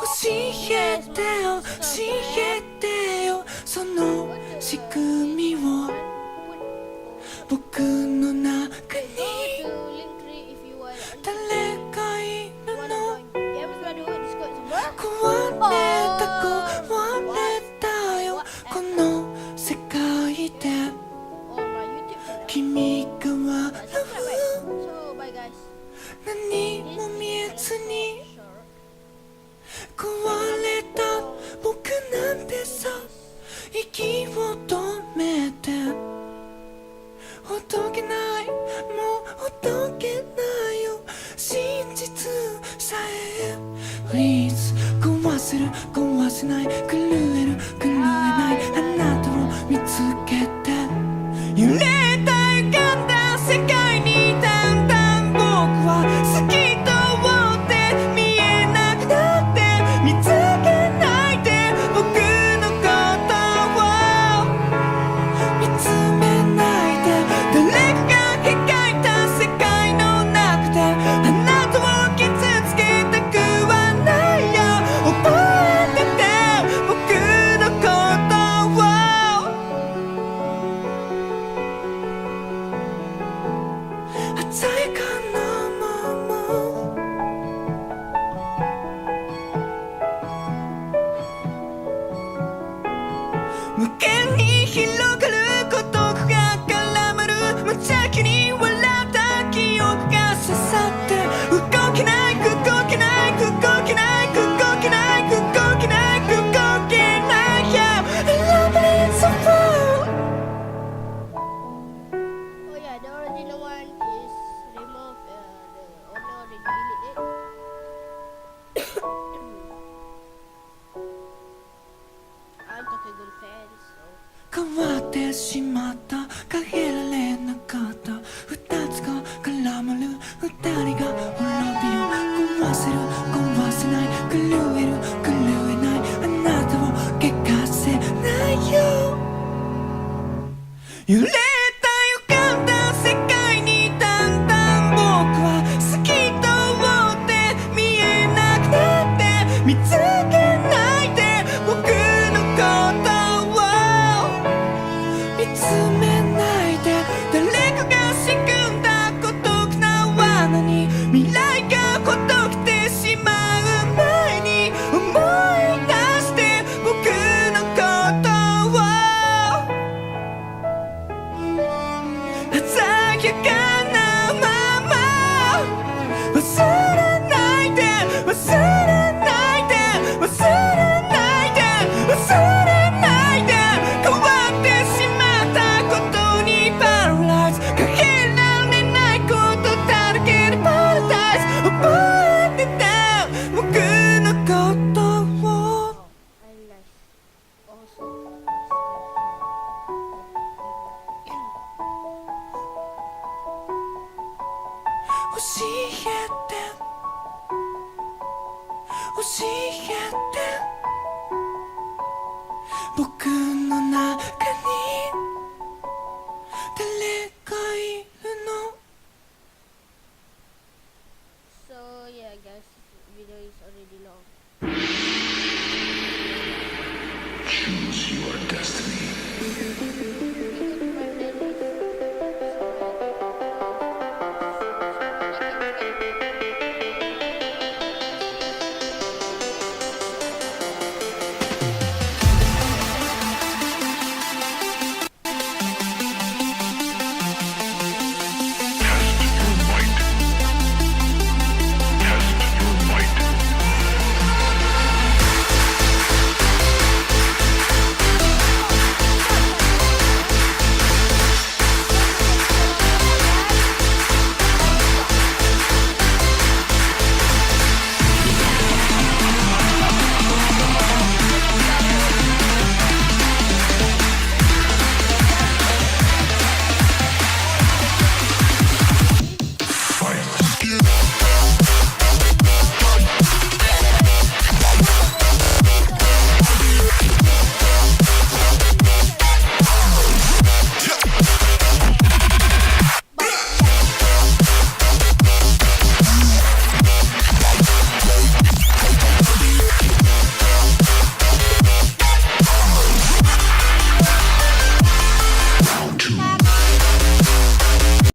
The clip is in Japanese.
教えてよ教えてよその仕組みを僕の中に誰かいるの壊れたよこの世界で君が笑う何も見えずに壊れた僕なんてさ息を止めてほどけないもうほどけないよ真実さえ Please 壊せる壊せない狂える狂えないあなたを見つけて揺れた歪んだ世界にだんだん僕は好きと思って見えなくなって見つけないで僕のことを見つめないで誰かが描いた世界の中であなたを傷つけたくはないよ覚えてて僕のことを鮮やかなまま無限に広がる孤独が絡まる無邪気に笑った記憶が刺さって動けない動けない動けない動けない動けない動けない Yeah, I love it so far. Oh yeah, the original one is remove the owner they delete it. I'm talking good fans, so 変わってしまった変えられなかった二つが絡まる二人が滅びよ壊せる壊せない狂える狂えないあなたを怪我せないよ揺れた歪んだ世界にだんだん僕は好きと思って見えなくなって見つけないで僕のことを見つめないで誰かが仕組んだ孤独な罠に未来がほどけてしまう前に思い出して僕のことを鮮やかなまま忘れないで忘れないで忘れないで忘れないで変わってしまったことにパラライズかけられないことだらけでパラダイス覚えてて僕のことを I like also.教えて教えて僕の中に誰かいるの So yeah guys, video is already long. Choose your destiny.